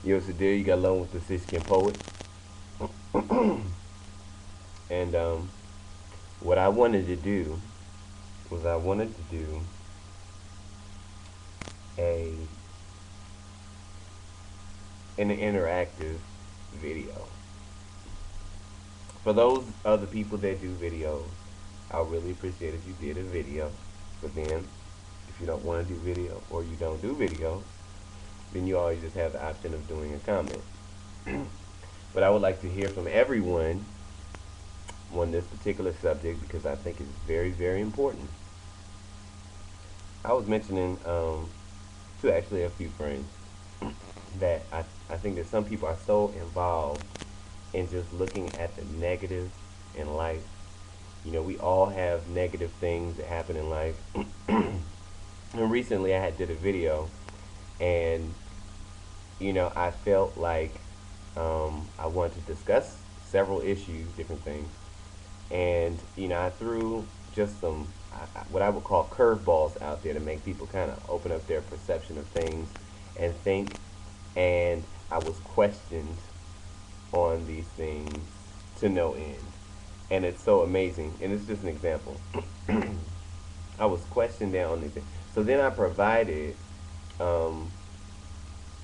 Yo, Sadir, you got along with the Siskin poet. And what I wanted to do was I wanted to do a an interactive video. For those other people that do videos, I really appreciate if you did a video. But then, if you don't want to do video or you don't do video, then you always just have the option of doing a comment. But I would like to hear from everyone on this particular subject because I think it's very, very important. I was mentioning to actually a few friends that I think that some people are so involved in just looking at the negative in life. You know, we all have negative things that happen in life. And recently I had did a video and I felt like I wanted to discuss several issues, different things, and I threw just some what I would call curveballs out there to make people kind of open up their perception of things and think. And I was questioned on these things to no end, and it's so amazing. And it's just an example. I was questioned down on these things. So then I provided.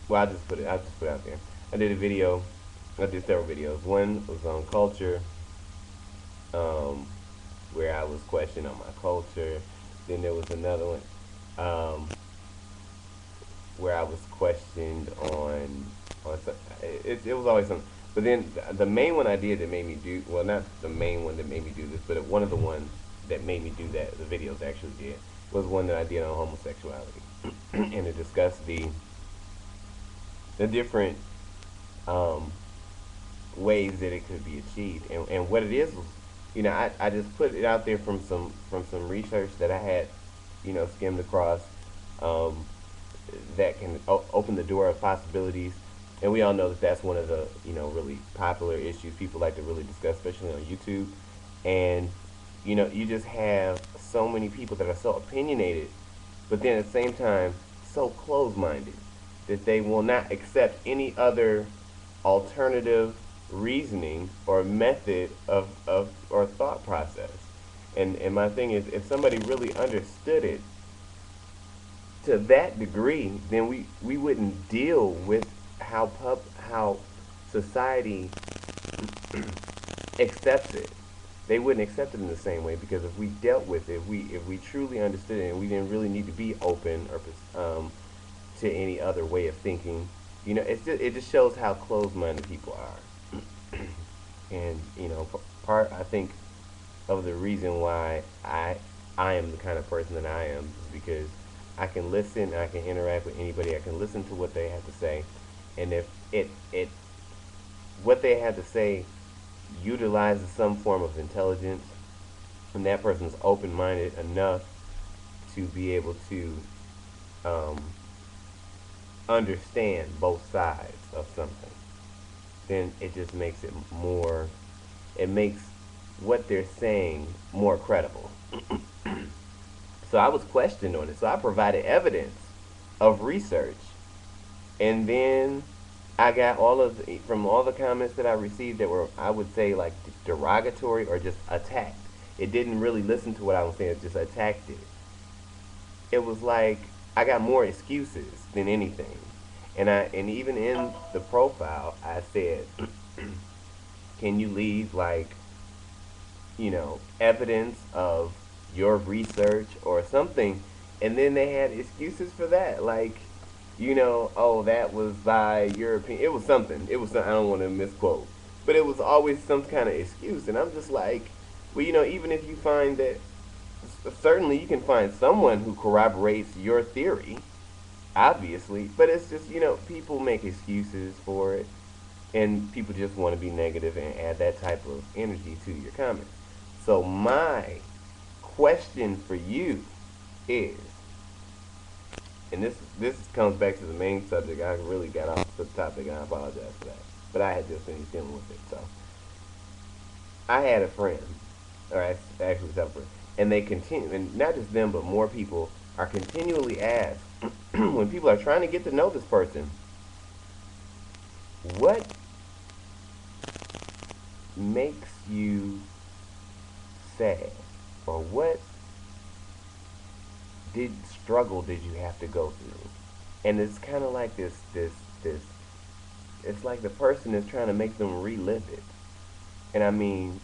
Well, I just put it out there. I did a video. I did several videos. One was on culture, um, where I was questioning on my culture. Then there was another one where I was questioned on it was always something. But then the main one I did that made me do well, not the main one that made me do this, but one of the ones that made me do that the videos actually did was one that I did on homosexuality, and it discussed the different um, ways that it could be achieved, and what it is was, I just put it out there from some research that I had, skimmed across, um, that can open the door of possibilities. And we all know that that's one of the really popular issues people like to really discuss, especially on YouTube. And you just have so many people that are so opinionated, but then at the same time so closed-minded that they will not accept any other alternative reasoning or method of or thought process. And my thing is, if somebody really understood it to that degree, then we wouldn't deal with how society accepts it. They wouldn't accept it in the same way, because if we dealt with it, if we truly understood it, and we didn't really need to be open or to any other way of thinking, it just shows how closed-minded people are. And part I think of the reason why I am the kind of person that I am is because I can listen, I can interact with anybody, I can listen to what they have to say, and if it what they have to say utilizes some form of intelligence, and that person is open-minded enough to be able to um, understand both sides of something, then it just makes it more, it makes what they're saying more credible. So I was questioned on it. So I provided evidence of research, and then I got from all the comments that I received that were, I would say, like derogatory or just attacked. It didn't really listen to what I was saying. It just attacked it. It was like I got more excuses than anything. And even in the profile, I said, can you leave like evidence of your research or something? And then they had excuses for that, like, oh, that was by your opinion. It was something. I don't want to misquote, but it was always some kind of excuse. And I'm just like, well, even if you find that, certainly you can find someone who corroborates your theory, obviously, but it's just, people make excuses for it, and people just want to be negative and add that type of energy to your comments. So my question for you is, and this comes back to the main subject. I really got off the topic, and I apologize for that. But I had just finished dealing with it. So I had a friend, or actually several friends, and they continue, and not just them, but more people are continually asked when people are trying to get to know this person, What makes you sad? Or what struggle did you have to go through? And it's kind of like this. It's like the person is trying to make them relive it. And I mean,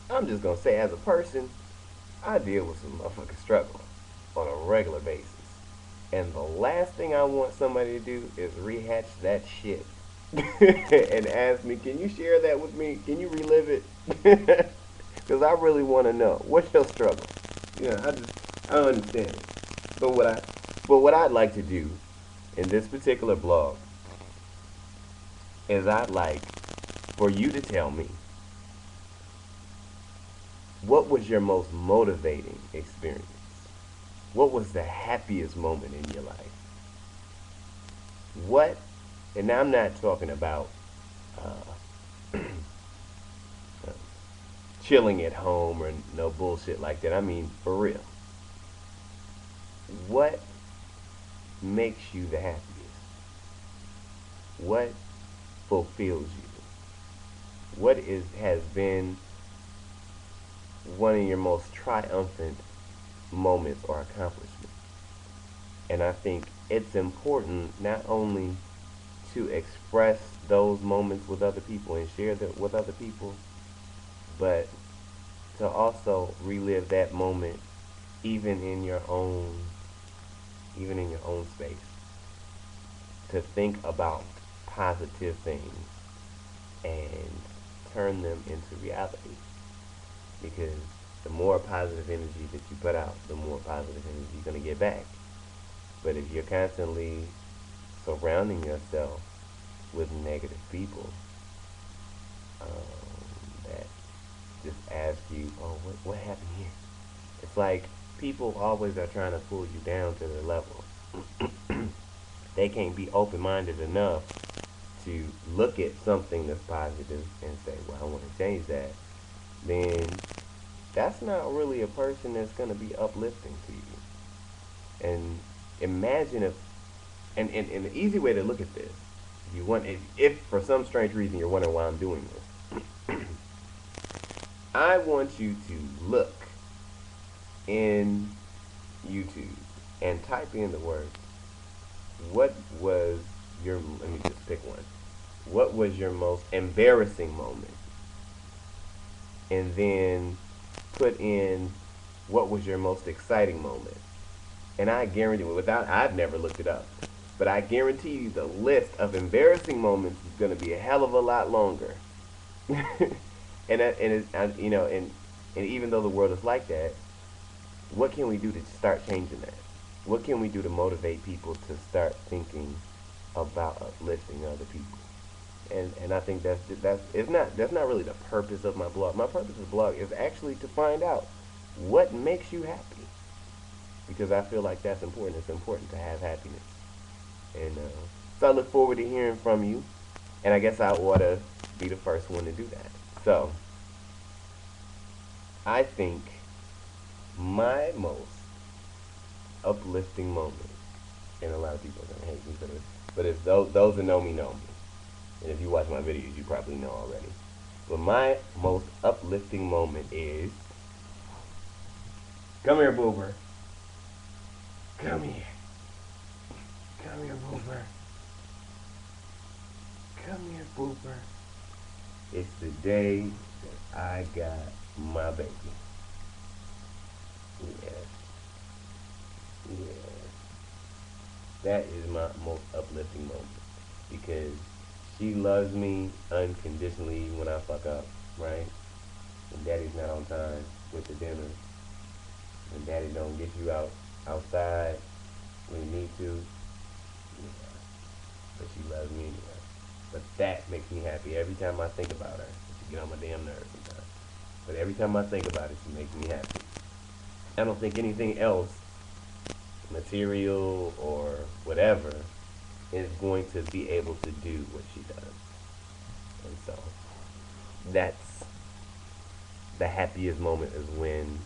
I'm just gonna say, as a person, I deal with some motherfucking struggle on a regular basis. And the last thing I want somebody to do is rehatch that shit and ask me, can you share that with me? Can you relive it? Because I really want to know. What's your struggle? Yeah, I don't understand it. But what I'd like to do in this particular blog is I'd like for you to tell me, what was your most motivating experience? What was the happiest moment in your life? What, and now I'm not talking about uh, chilling at home or no bullshit like that. I mean, for real. What makes you the happiest? What fulfills you? What has been one of your most triumphant moments or accomplishments? And I think it's important not only to express those moments with other people and share that with other people, but to also relive that moment even in your own space. To think about positive things and turn them into reality. Because the more positive energy that you put out, the more positive energy you're going to get back. But if you're constantly surrounding yourself with negative people that just ask you, oh, what happened here? It's like people always are trying to pull you down to their level. They can't be open-minded enough to look at something that's positive and say, well, I want to change that. Then that's not really a person that's going to be uplifting to you. And imagine if, and the easy way to look at this, if for some strange reason you're wondering why I'm doing this, I want you to look in YouTube and type in the word, what was let me just pick one. What was your most embarrassing moment? And then put in, what was your most exciting moment? And I guarantee, I've never looked it up, but I guarantee you the list of embarrassing moments is going to be a hell of a lot longer. And even though the world is like that, what can we do to start changing that? What can we do to motivate people to start thinking about uplifting other people? And I think that's not really the purpose of my blog. My purpose of the blog is actually to find out what makes you happy, because I feel like that's important. It's important to have happiness, and so I look forward to hearing from you. And I guess I ought to be the first one to do that. So I think my most uplifting moment, and a lot of people are gonna hate me for this, but it's those that know me know me. And if you watch my videos, you probably know already. But my most uplifting moment is, come here, Boober. Come here. Come here, Boober. Come here, Boober. It's the day that I got my baby. Yes. Yes. That is my most uplifting moment, because she loves me unconditionally when I fuck up, right? When daddy's not on time with the dinner, when daddy don't get you outside when you need to, yeah. But she loves me anyway. But that makes me happy every time I think about her. She get on my damn nerves sometimes. But every time I think about it, she makes me happy. I don't think anything else, material or whatever, is going to be able to do what she does. And so that's the happiest moment, is when